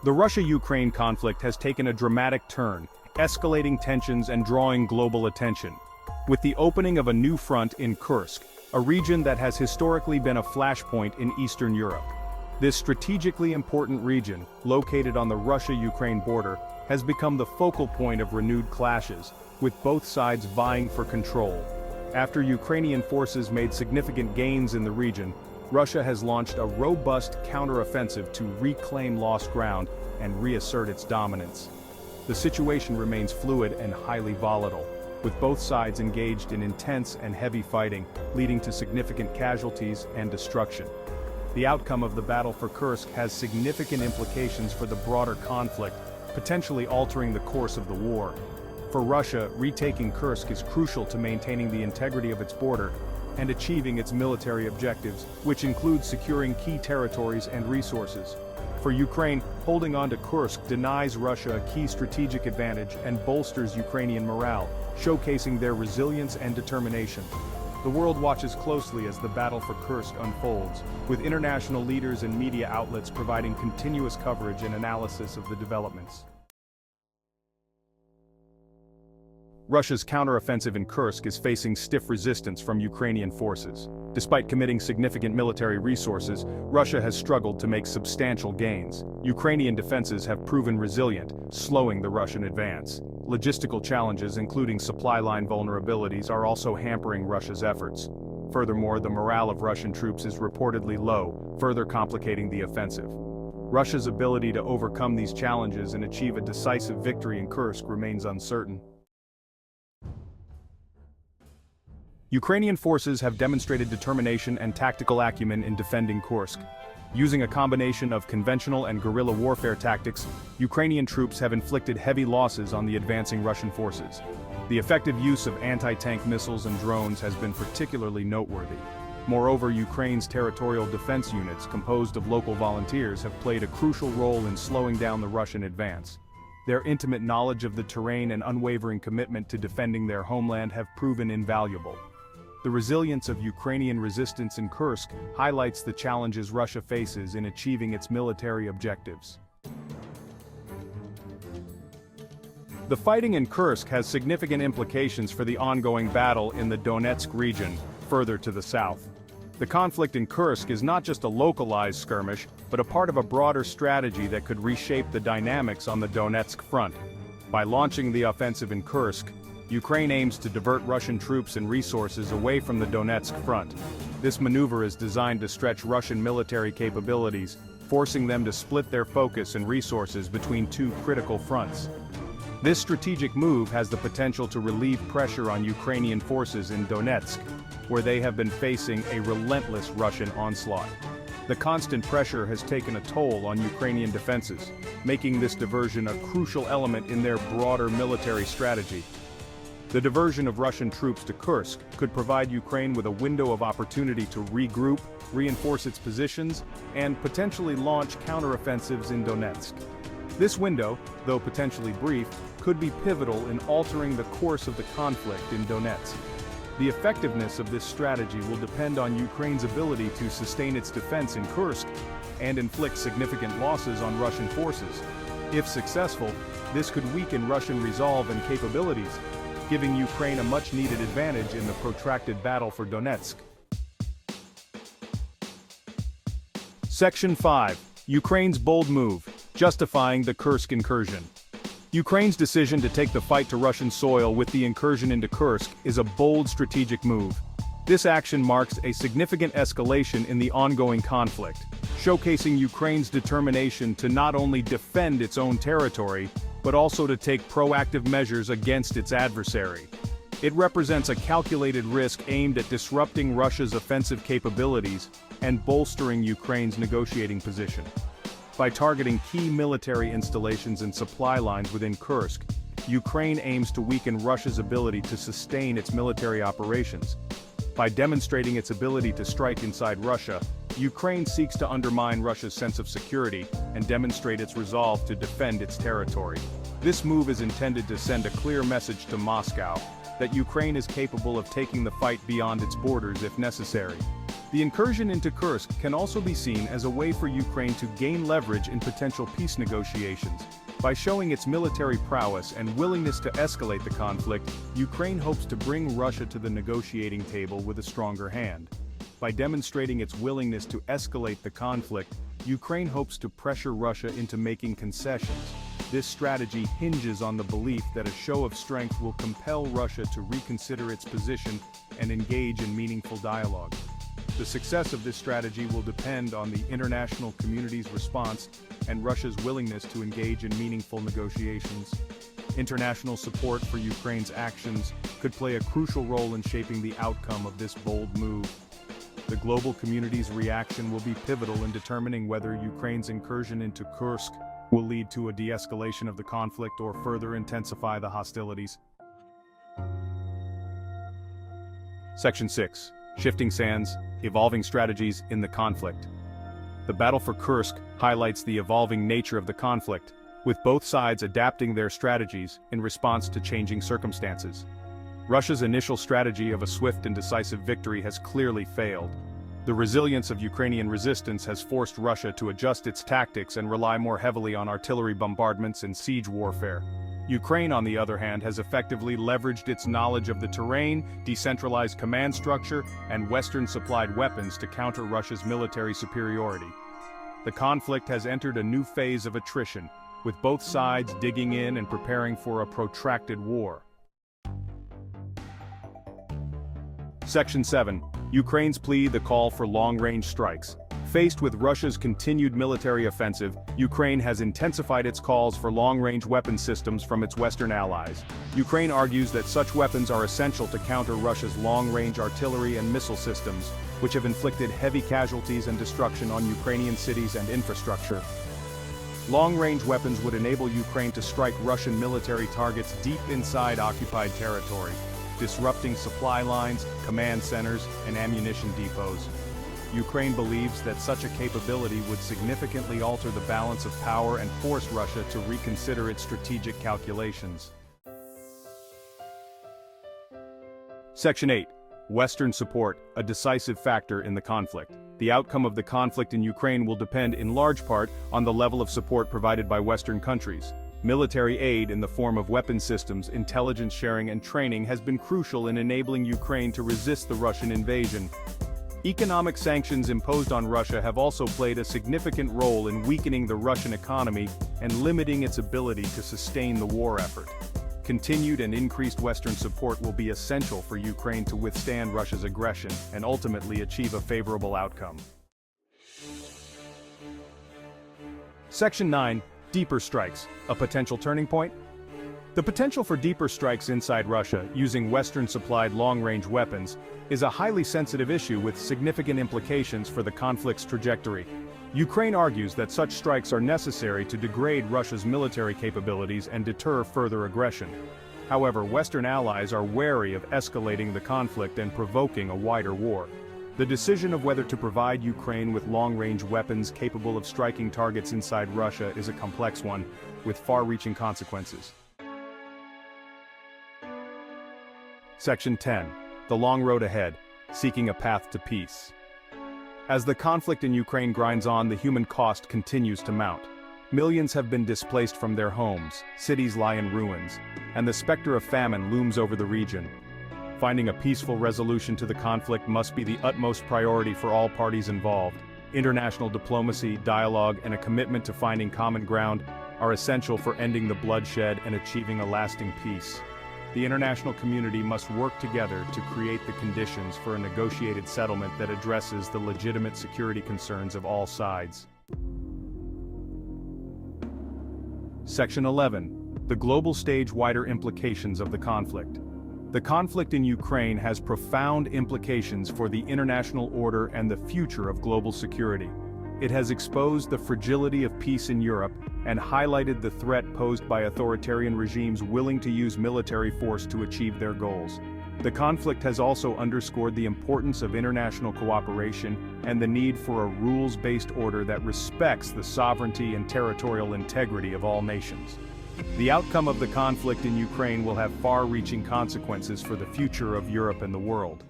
The Russia-Ukraine conflict has taken a dramatic turn, escalating tensions and drawing global attention. With the opening of a new front in Kursk, a region that has historically been a flashpoint in Eastern Europe. This strategically important region, located on the Russia-Ukraine border, has become the focal point of renewed clashes, with both sides vying for control. After Ukrainian forces made significant gains in the region, Russia has launched a robust counteroffensive to reclaim lost ground and reassert its dominance. The situation remains fluid and highly volatile, with both sides engaged in intense and heavy fighting, leading to significant casualties and destruction. The outcome of the battle for Kursk has significant implications for the broader conflict, potentially altering the course of the war. For Russia, retaking Kursk is crucial to maintaining the integrity of its border and achieving its military objectives, which include securing key territories and resources. For Ukraine, holding on to Kursk denies Russia a key strategic advantage and bolsters Ukrainian morale, showcasing their resilience and determination. The world watches closely as the battle for Kursk unfolds, with international leaders and media outlets providing continuous coverage and analysis of the developments. Russia's counteroffensive in Kursk is facing stiff resistance from Ukrainian forces. Despite committing significant military resources, Russia has struggled to make substantial gains. Ukrainian defenses have proven resilient, slowing the Russian advance. Logistical challenges, including supply line vulnerabilities, are also hampering Russia's efforts. Furthermore, the morale of Russian troops is reportedly low, further complicating the offensive. Russia's ability to overcome these challenges and achieve a decisive victory in Kursk remains uncertain. Ukrainian forces have demonstrated determination and tactical acumen in defending Kursk. Using a combination of conventional and guerrilla warfare tactics, Ukrainian troops have inflicted heavy losses on the advancing Russian forces. The effective use of anti-tank missiles and drones has been particularly noteworthy. Moreover, Ukraine's territorial defense units, composed of local volunteers, have played a crucial role in slowing down the Russian advance. Their intimate knowledge of the terrain and unwavering commitment to defending their homeland have proven invaluable. The resilience of Ukrainian resistance in Kursk highlights the challenges Russia faces in achieving its military objectives. The fighting in Kursk has significant implications for the ongoing battle in the Donetsk region, further to the south. The conflict in Kursk is not just a localized skirmish, but a part of a broader strategy that could reshape the dynamics on the Donetsk front. By launching the offensive in Kursk, Ukraine aims to divert Russian troops and resources away from the Donetsk front. This maneuver is designed to stretch Russian military capabilities, forcing them to split their focus and resources between two critical fronts. This strategic move has the potential to relieve pressure on Ukrainian forces in Donetsk, where they have been facing a relentless Russian onslaught. The constant pressure has taken a toll on Ukrainian defenses, making this diversion a crucial element in their broader military strategy. The diversion of Russian troops to Kursk could provide Ukraine with a window of opportunity to regroup, reinforce its positions, and potentially launch counteroffensives in Donetsk. This window, though potentially brief, could be pivotal in altering the course of the conflict in Donetsk. The effectiveness of this strategy will depend on Ukraine's ability to sustain its defense in Kursk and inflict significant losses on Russian forces. If successful, this could weaken Russian resolve and capabilities, giving Ukraine a much-needed advantage in the protracted battle for Donetsk. Section 5. Ukraine's bold move, justifying the Kursk incursion. Ukraine's decision to take the fight to Russian soil with the incursion into Kursk is a bold strategic move. This action marks a significant escalation in the ongoing conflict, showcasing Ukraine's determination to not only defend its own territory, but also to take proactive measures against its adversary. It represents a calculated risk aimed at disrupting Russia's offensive capabilities and bolstering Ukraine's negotiating position. By targeting key military installations and supply lines within Kursk, Ukraine aims to weaken Russia's ability to sustain its military operations. By demonstrating its ability to strike inside Russia, Ukraine seeks to undermine Russia's sense of security and demonstrate its resolve to defend its territory. This move is intended to send a clear message to Moscow that Ukraine is capable of taking the fight beyond its borders if necessary. The incursion into Kursk can also be seen as a way for Ukraine to gain leverage in potential peace negotiations. By showing its military prowess and willingness to escalate the conflict, Ukraine hopes to bring Russia to the negotiating table with a stronger hand. By demonstrating its willingness to escalate the conflict, Ukraine hopes to pressure Russia into making concessions. This strategy hinges on the belief that a show of strength will compel Russia to reconsider its position and engage in meaningful dialogue. The success of this strategy will depend on the international community's response and Russia's willingness to engage in meaningful negotiations. International support for Ukraine's actions could play a crucial role in shaping the outcome of this bold move. The global community's reaction will be pivotal in determining whether Ukraine's incursion into Kursk will lead to a de-escalation of the conflict or further intensify the hostilities. Section 6. Shifting Sands, Evolving Strategies in the Conflict. The battle for Kursk highlights the evolving nature of the conflict, with both sides adapting their strategies in response to changing circumstances. Russia's initial strategy of a swift and decisive victory has clearly failed. The resilience of Ukrainian resistance has forced Russia to adjust its tactics and rely more heavily on artillery bombardments and siege warfare. Ukraine, on the other hand, has effectively leveraged its knowledge of the terrain, decentralized command structure, and Western-supplied weapons to counter Russia's military superiority. The conflict has entered a new phase of attrition, with both sides digging in and preparing for a protracted war. Section 7. Ukraine's plea, the call for long-range strikes. Faced with Russia's continued military offensive, Ukraine has intensified its calls for long-range weapon systems from its Western allies. Ukraine argues that such weapons are essential to counter Russia's long-range artillery and missile systems, which have inflicted heavy casualties and destruction on Ukrainian cities and infrastructure. Long-range weapons would enable Ukraine to strike Russian military targets deep inside occupied territory, disrupting supply lines, command centers, and ammunition depots. Ukraine believes that such a capability would significantly alter the balance of power and force Russia to reconsider its strategic calculations. Section 8. Western support, a decisive factor in the conflict. The outcome of the conflict in Ukraine will depend in large part on the level of support provided by Western countries. Military aid in the form of weapon systems, intelligence sharing and training has been crucial in enabling Ukraine to resist the Russian invasion. Economic sanctions imposed on Russia have also played a significant role in weakening the Russian economy and limiting its ability to sustain the war effort. Continued and increased Western support will be essential for Ukraine to withstand Russia's aggression and ultimately achieve a favorable outcome. Section 9. Deeper strikes, a potential turning point? The potential for deeper strikes inside Russia, using Western-supplied long-range weapons, is a highly sensitive issue with significant implications for the conflict's trajectory. Ukraine argues that such strikes are necessary to degrade Russia's military capabilities and deter further aggression. However, Western allies are wary of escalating the conflict and provoking a wider war. The decision of whether to provide Ukraine with long-range weapons capable of striking targets inside Russia is a complex one, with far-reaching consequences. Section 10. The long road ahead, seeking a path to peace. As the conflict in Ukraine grinds on, the human cost continues to mount. Millions have been displaced from their homes, cities lie in ruins, and the specter of famine looms over the region. Finding a peaceful resolution to the conflict must be the utmost priority for all parties involved. International diplomacy, dialogue, and a commitment to finding common ground are essential for ending the bloodshed and achieving a lasting peace. The international community must work together to create the conditions for a negotiated settlement that addresses the legitimate security concerns of all sides. Section 11. The global stage, wider implications of the conflict. The conflict in Ukraine has profound implications for the international order and the future of global security. It has exposed the fragility of peace in Europe and highlighted the threat posed by authoritarian regimes willing to use military force to achieve their goals. The conflict has also underscored the importance of international cooperation and the need for a rules-based order that respects the sovereignty and territorial integrity of all nations. The outcome of the conflict in Ukraine will have far-reaching consequences for the future of Europe and the world.